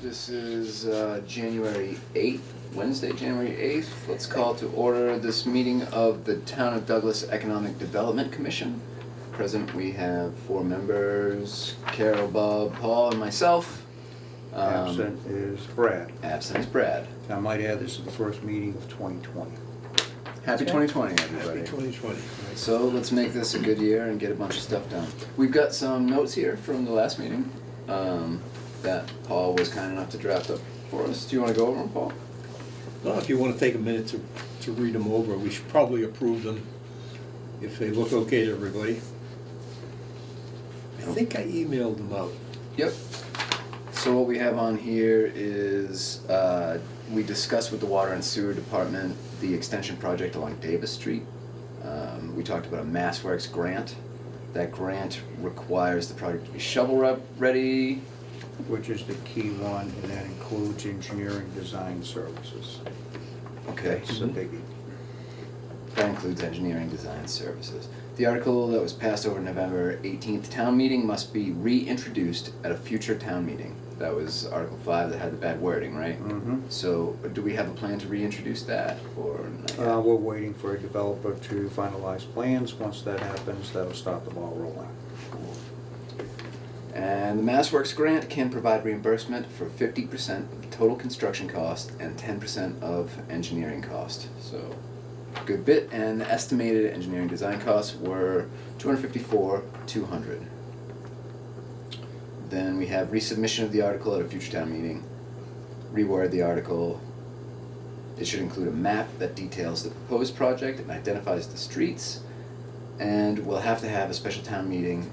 This is January 8th, Wednesday, January 8th. Let's call to order this meeting of the Town of Douglas Economic Development Commission. Present we have 4 members, Carol, Bob, Paul, and myself. Absent is Brad. Absent is Brad. I might add, this is the first meeting of 2020. Happy 2020, everybody. Happy 2020. So let's make this a good year and get a bunch of stuff done. We've got some notes here from the last meeting that Paul was kind enough to draft up for us. Do you want to go over them, Paul? Well, if you want to take a minute to read them over, we should probably approve them if they look okay to everybody. I think I emailed them out. Yep. So what we have on here is we discussed with the Water and Sewer Department the extension project along Davis Street. We talked about a MassWorks grant. That grant requires the project to be shovel ready. Which is the key one, and that includes engineering design services. Okay. That's a biggie. That includes engineering design services. The article that was passed over November 18th town meeting must be reintroduced at a future town meeting. That was Article 5 that had the bad wording, right? Mm-hmm. So do we have a plan to reintroduce that, or not yet? We're waiting for a developer to finalize plans. Once that happens, that'll start the ball rolling. And the MassWorks grant can provide reimbursement for 50% of the total construction cost and 10% of engineering cost. So, good bit. And the estimated engineering design costs were $254,200. Then we have resubmission of the article at a future town meeting. Reword the article. It should include a map that details the proposed project and identifies the streets. And we'll have to have a special town meeting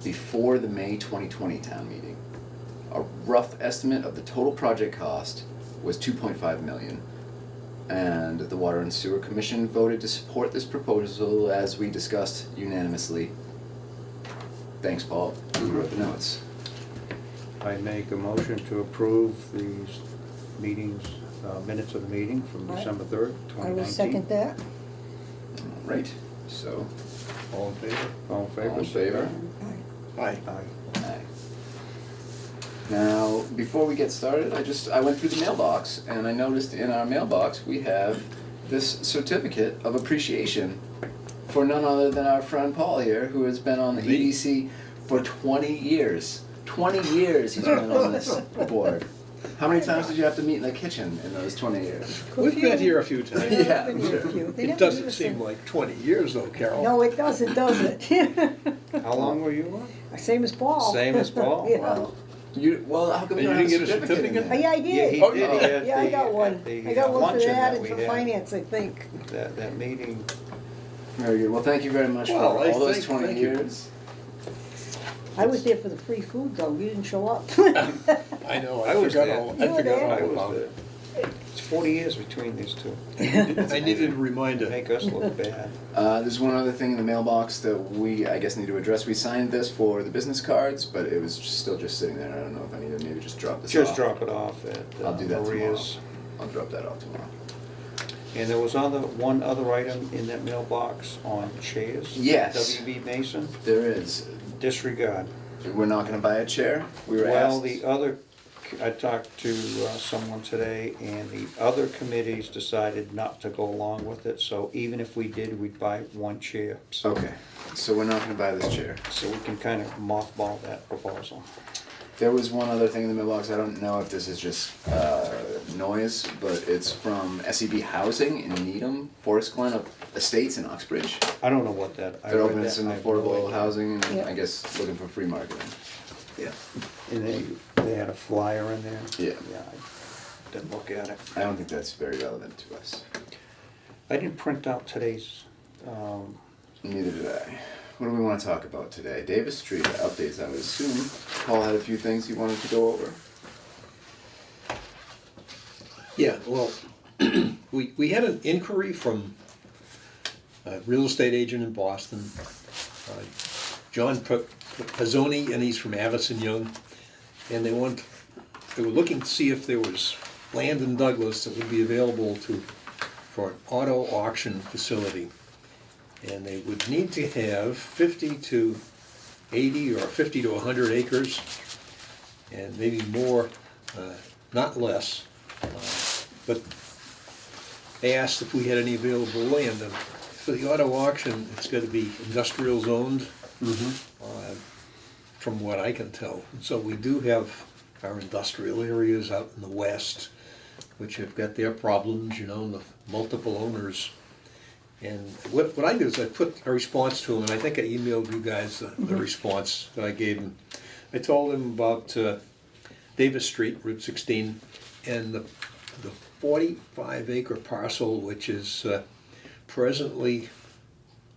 before the May 2020 town meeting. A rough estimate of the total project cost was $2.5 million. And the Water and Sewer Commission voted to support this proposal as we discussed unanimously. Thanks, Paul, who wrote the notes. I make a motion to approve these meetings, minutes of the meeting from Right. December 3rd, 2019. I will second that. All right, so, All in favor? All in favor? all in favor? Aye. Aye. Aye. Now, before we get started, I went through the mailbox and I noticed in our mailbox we have this certificate of appreciation for none other than our friend Paul here, who has been on the Me? EDC for 20 years. 20 years he's been on this board. How many times did you have to meet in the kitchen in those 20 years? We've met here a few times. Yeah, Been here a sure. few. They It never doesn't give us seem a- like 20 years though, Carol. No, it doesn't, does it? How long were you on? Same as Paul. Same as Paul? Yeah. Wow. Well, how come And you don't you have didn't a get a certificate in certificate? there? Yeah, I Yeah, did. he Oh, did. no. He had Yeah, I got the- one. at the, I got one for luncheon that and we for had. finance, I think. That meeting, Very good. Well, thank you very much Well, for I all those think- 20 thank you. years. I was there for the free food though, you didn't show up. I know, I I was forgot there. all, You I were forgot there. I all was about there. it. It's 40 years between these two. I needed a reminder. Make us look bad. There's one other thing in the mailbox that we, I guess, need to address. We signed this for the business cards, but it was still just sitting there. I don't know if I need to maybe just drop this Just off. drop it off at I'll do that Maria's. tomorrow. I'll drop that off tomorrow. And there was one other item in that mailbox on chairs. Yes. WB Mason, There is. disregard. We're not going to buy a chair. We were Well, asked. the other, I talked to someone today, and the other committees decided not to go along with it, so even if we did, we'd buy one chair. So- Okay, so we're not going to buy this chair. So we can kind of mothball that proposal. There was one other thing in the mailbox. I don't know if this is just noise, but it's from SEB Housing in Needham, Forest Glen Estates in Uxbridge. I don't know what that. I They're read opening that, some I have no affordable idea. housing and Yeah. I guess looking for free marketing. Yeah. And they had a flyer in there. Yeah. Yeah, I didn't look at it. I don't think that's very relevant to us. I didn't print out today's, Neither did I. What do we want to talk about today? Davis Street updates, I would assume. Paul had a few things he wanted to go over. Yeah, well, we had an inquiry from a real estate agent in Boston, John Pizzoni, and he's from Avison Young. And they were looking to see if there was land in Douglas that would be available for an auto auction facility. And they would need to have 50 to 80 or 50 to 100 acres, and maybe more not less. But they asked if we had any available land, and for the auto auction, it's gotta be industrial zoned, from what I can tell. And so we do have our industrial areas out in the west, which have got their problems, you know, the multiple owners. And what I do is I put a response to them, and I think I emailed you guys the response that I gave them. I told them about Davis Street, Route 16, and the 45-acre parcel, which is presently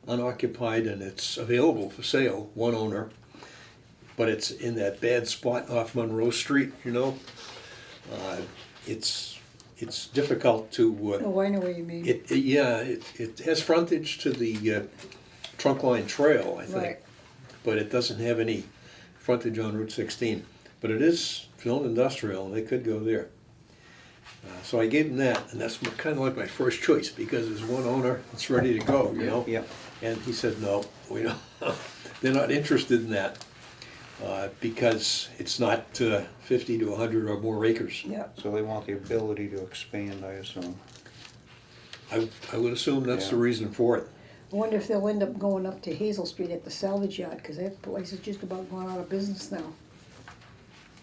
unoccupied and it's available for sale, one owner, but it's in that bad spot off Monroe Street, you know. It's difficult to. Oh, I know what you mean. It has frontage to the Trunkline Trail, I think, Right. but it doesn't have any frontage on Route 16. But it is zoned industrial, and they could go there. So I gave them that, and that's kind of like my first choice, because there's one owner that's ready to go, you know? Yeah. And he said, no, we don't, they're not interested in that, because it's not 50 to 100 or more acres. Yeah, So they want the ability to expand, I assume. I would assume that's the Yeah. reason for it. I wonder if they'll end up going up to Hazel Street at the salvage yard, cause that place is just about gone out of business now.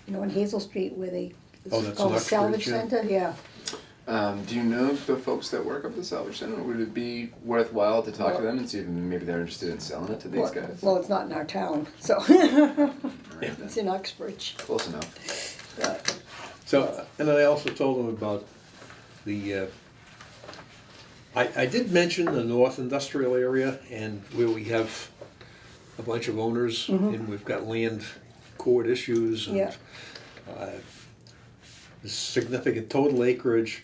You know, on Hazel Street where they, Oh, it's that's called the Uxbridge, salvage yeah. center, yeah. Do you know the folks that work up at the salvage center? Would it be worthwhile to talk to them and see if maybe they're interested in selling it to these guys? Well, it's not in our town, so, Right, it's in Uxbridge, close enough. but, So, and I also told them about the, I did mention the North Industrial Area, and where we have a bunch of owners, and we've got land court issues, and Yeah. significant total acreage,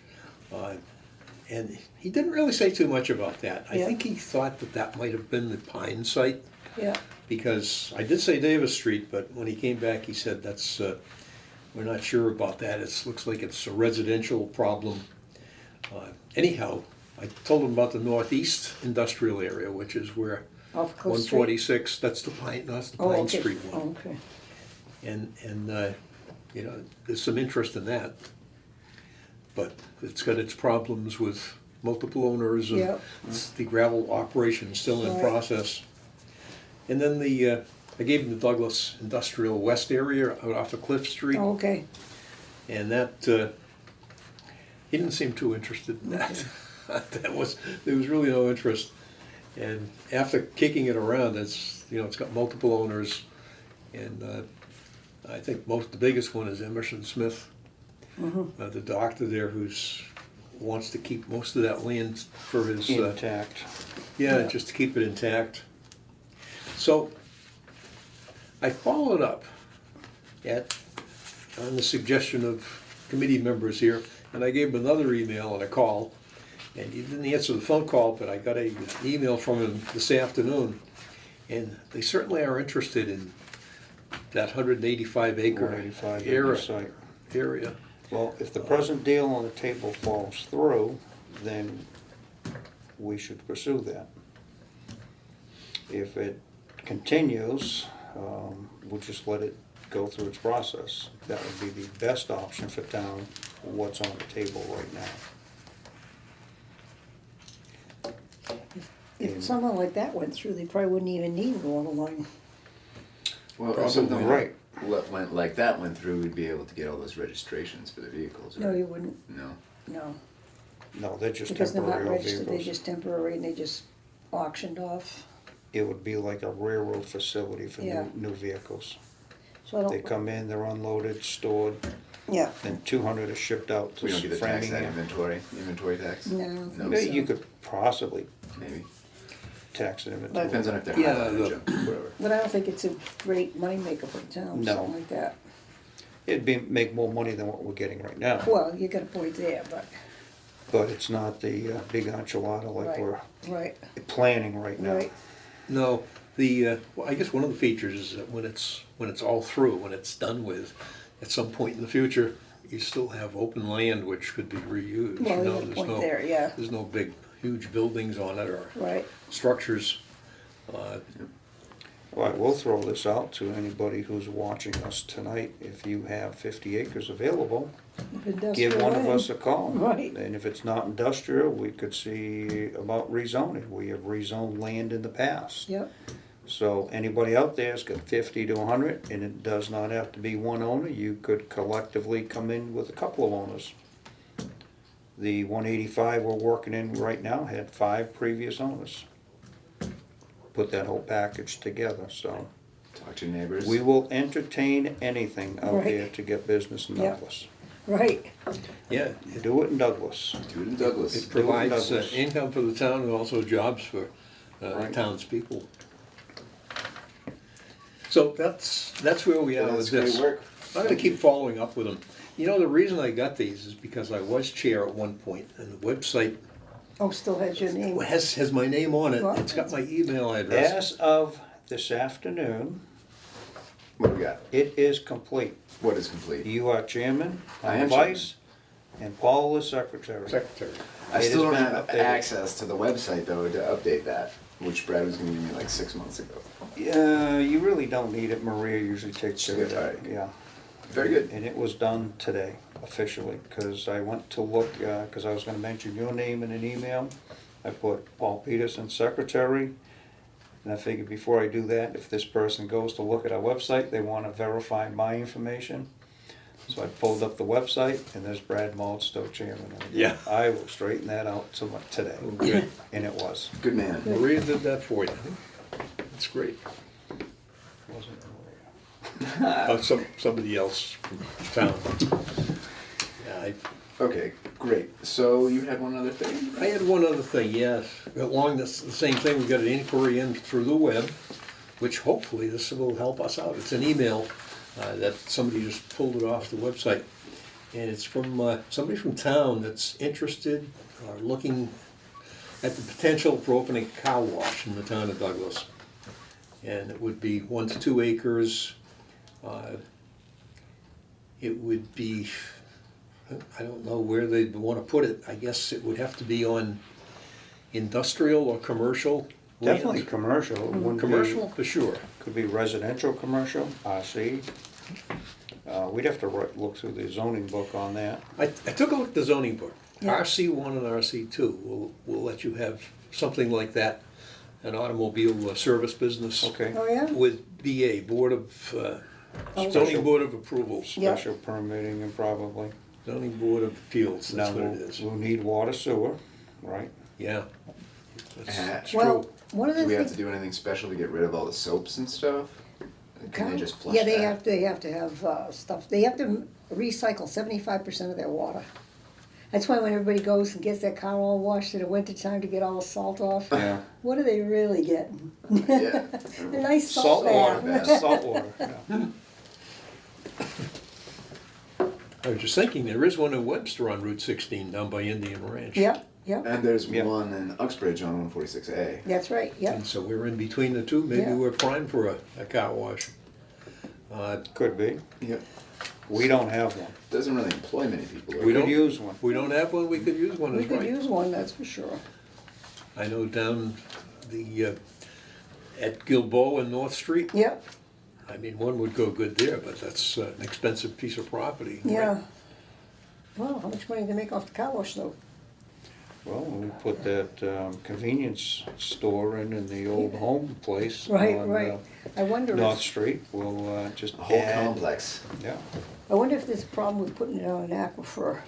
and he didn't really say too much about that. I Yeah. think he thought that might have been the Pine site, yeah, because I did say Davis Street, but when he came back, he said that's, we're not sure about that. It looks like it's a residential problem. Anyhow, I told him about the Northeast Industrial Area, which is where off Cliff Street. 146, that's the Pine Oh, Pine okay. Street one. Oh, okay, And you know, there's some interest in that. But it's got its problems with multiple owners, and Yeah. the gravel operation is still in Right. process. And then I gave him the Douglas Industrial West area out off of Cliff Street, oh, okay, and that, he didn't seem too interested in that. There was really no interest. And after kicking it around, it's got multiple owners, and I think the biggest one is Emerson Smith, the doctor there wants to keep most of that land for his, Intact. Yeah. just to keep it intact. So I followed up on the suggestion of committee members here, and I gave him another email and a call, and he didn't answer the phone call, but I got an email from him this afternoon, and they certainly are interested in that 185 acre 185 acre area. site. Well, if the present deal on the table falls through, then we should pursue that. If it continues, we'll just let it go through its process. That would be the best option for town, what's on the table right now. if someone like that went through, they probably wouldn't even need a water line. Well, Probably if something right. like that went through, we'd be able to get all those registrations for the vehicles. No, right? you wouldn't, No. no, No, they're just because they're not temporary registered, they're vehicles. just temporary and they just auctioned off, It would be like a railroad facility for Yeah. new vehicles. so I They don't, come in, they're unloaded, stored, yeah, then 200 are shipped out to We don't get the tax that Framingham. inventory tax? No. No, Yeah, so you could possibly maybe. tax an But- Depends inventory. on if they're Yeah, highlighted, the- junk, whatever. but I don't think it's a great moneymaker for the town, No. something like that. Make more money than what we're getting right now. Well, you got a point there, but, But it's not the big enchilada like right, we're right, planning right now. right, No, well, I guess one of the features is that when it's all through, when it's done with, at some point in the future, you still have open land which could be reused. well, you know, got a there's point no- there, yeah, There's no big, huge buildings on it or right, structures. All right, we'll throw this out to anybody who's watching us tonight. If you have 50 acres available, If industrial give one of land. us a call. Right. And if it's not industrial, we could see about rezoning. We have rezoned land in the past. Yep, So anybody out there's got 50 to 100, and it does not have to be one owner. You could collectively come in with a couple of owners. The 185 we're working in right now had 5 previous owners. Put that whole package together, so. Talk to your neighbors. We will entertain anything out Right. there to get business in Yeah. Douglas. right. Yeah, Do it in Douglas. Do it in Douglas. it provides Douglas. income for the town and also jobs for Right. townspeople. So that's where we are That's with great this. work. I'm gonna keep following up with them. You know, the reason I got these is because I was chair at one point, and the website Oh, still has your name. has my name on it. Well- It's got my email address. As of this afternoon, What do we got? it is complete. What is complete? You are chairman, I I'm am vice, and Paul is secretary. Secretary. I It still has don't been have updated. access to the website though to update that, which Brad was gonna give me like 6 months ago. Yeah, you really don't need it. Maria usually takes care of Good, that. alright. Yeah. Very good. And it was done today officially, because I went to look, because I was gonna mention your name in an email. I put Paul Peterson, secretary, and I figured before I do that, if this person goes to look at our website, they wanna verify my information. So I pulled up the website, and there's Brad Mold, still chairman. Yeah. I will straighten that out today, Good. and it was. Good man. Maria did that for you. That's great. Wasn't Maria. Somebody else from town. Yeah, Okay, great. So you had one other thing? I had one other thing, yes. Along the same thing, we got an inquiry in through the web, which hopefully this will help us out. It's an email that somebody just pulled it off the website. And it's from somebody from town that's interested or looking at the potential for opening a car wash in the town of Douglas. And it would be 1 to 2 acres. It would be, I don't know where they'd want to put it. I guess it would have to be on industrial or commercial land. Definitely commercial. It wouldn't be- Commercial, for sure. Could be residential, commercial, RC. We'd have to look through the zoning book on that. I took a look at the zoning book. Yeah. RC1 and RC2 will let you have something like that, an automobile service business. Okay. Oh, yeah? With BA, Board of, Oh, Zoning Board of Approvals, Yeah. Special permitting and probably. Zoning Board of Appeals, Now, that's what it is. we'll need water sewer, right? Yeah. That's Hatch. Well, true. one of the Do we have to things. do anything special to get rid of all the soaps and stuff? Can they just flush Yeah, that? they have to have stuff, they have to recycle 75% of their water. That's why when everybody goes and gets their car all washed in the wintertime to get all the salt off, Yeah. what are they really getting? Yeah. A nice salt water, bath. salt water, yeah. I was just thinking, there is one in Webster on Route 16 down by Indian Ranch. Yep, yep, And there's Yeah. one in Uxbridge on 146A. that's right, yep. And so we're in between the two, maybe Yeah. we're primed for a car wash. Could be. Yep. We don't have one. Doesn't really employ many people. We We don't- could use one. If we don't have one, we could use one, We is could right. use one, that's for sure. I know down the, at Gilboa and North Street, Yep, I mean, one would go good there, but that's an expensive piece of property. yeah. Well, how much money do they make off the car wash though? Well, we put that convenience store in the old home place. Right, on, right. I wonder North if, Street. We'll just A whole add. complex. Yeah. I wonder if there's a problem with putting it on an aquifer.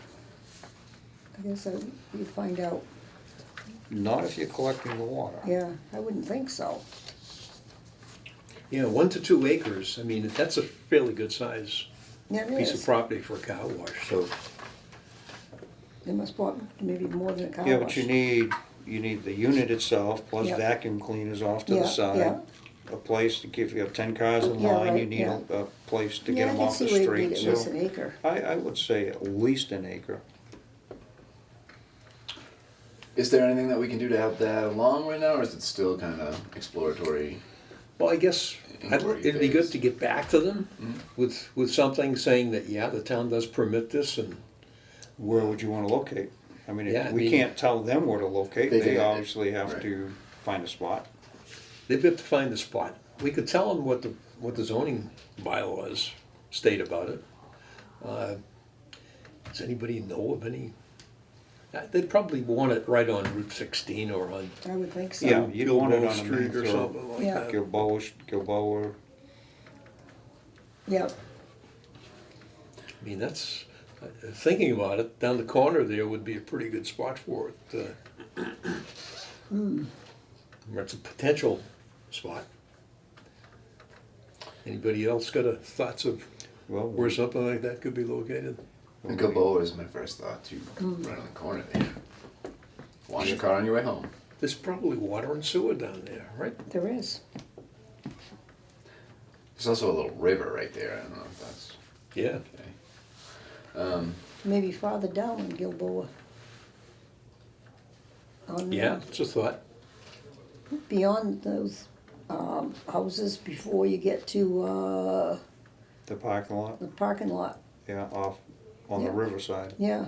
I guess we'd find out. Not if you're collecting the water. Yeah, I wouldn't think so. Yeah, 1 to 2 acres, I mean, that's a fairly good size Yeah, it piece of is. property for a car wash, so. They must want maybe more than a car Yeah, wash. but you need the unit itself plus Yeah. vacuum cleaners off to Yeah, the side. yeah. A place to, if you have 10 cars in Yeah, line, you right, need yeah. a place to Yeah, get I them can off the see where you'd street. need at least So an acre. I would say at least an acre. Is there anything that we can do to help that along right now, or is it still kind of exploratory? Well, I guess Inquiry it'd be good phase. to get back to them Mm-hmm. with something saying that, yeah, the town does permit this, and Where would you want to locate? I mean, Yeah, I we mean- can't tell them where to locate. They They can- obviously have right. to find a spot. they've got to find a spot. we could tell them what the zoning bylaws state about it. Does anybody know of any? They'd probably want it right on Route 16 or on I would think so. Yeah, you don't want it Gilboa on a Street main or thoroughfare. something like Yeah. that. Gilboa, Yep, I mean, that's, thinking about it, down the corner there would be a pretty good spot for it. It's a potential spot. Anybody else got thoughts of well, where something like that could be located? And Gilboa is my first thought too, right on the corner there. Wash your car on your way home. There's probably water and sewer down there, right? there is. There's also a little river right there. I don't know if that's Yeah. okay. Maybe farther down in Gilboa. On, Yeah, it's a thought. beyond those houses before you get to the parking lot, the parking lot. yeah, off on the Yeah. riverside. Yeah,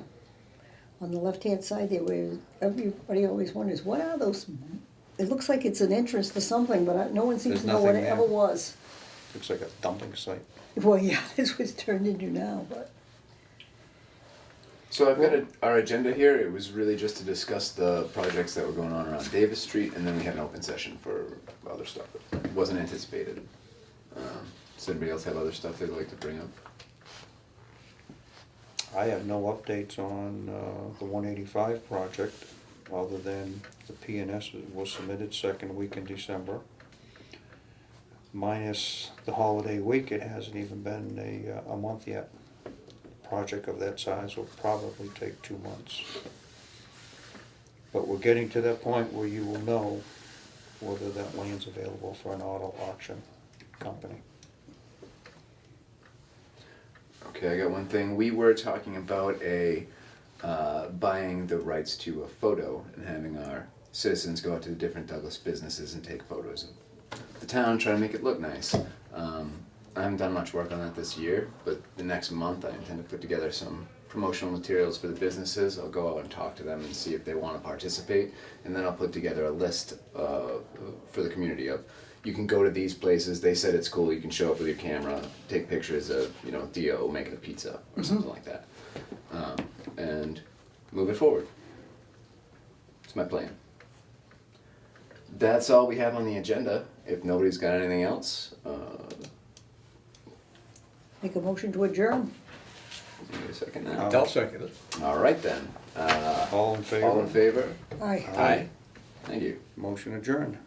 on the left-hand side there, where everybody always wonders, what are those? It looks like it's an entrance to something, but no one seems There's to know what nothing it there. ever was. Looks like a dumping site. Well, yeah, that's what it's turned into now, but, So I've got our agenda here. It was really just to discuss the projects that were going on around Davis Street, and then we had an open session for other stuff that wasn't anticipated. Does anybody else have other stuff they'd like to bring up? I have no updates on the 185 project, other than the PNS was submitted second week in December. Minus the holiday week, it hasn't even been a month yet. Project of that size will probably take 2 months. But we're getting to that point where you will know whether that land's available for an auto auction company. Okay, I got one thing. We were talking about buying the rights to a photo and having our citizens go out to the different Douglas businesses and take photos of the town, try to make it look nice. I haven't done much work on that this year, but the next month I intend to put together some promotional materials for the businesses. I'll go out and talk to them and see if they want to participate, and then I'll put together a list for the community of, you can go to these places, they said it's cool, you can show up with your camera, take pictures of, Theo making a pizza or something like that, and move it forward. It's my plan. That's all we have on the agenda. If nobody's got anything else, make a motion to adjourn. give me a second now. I'll second it. All right then. All in favor? All in favor? Aye. Aye. Thank you. Motion adjourned.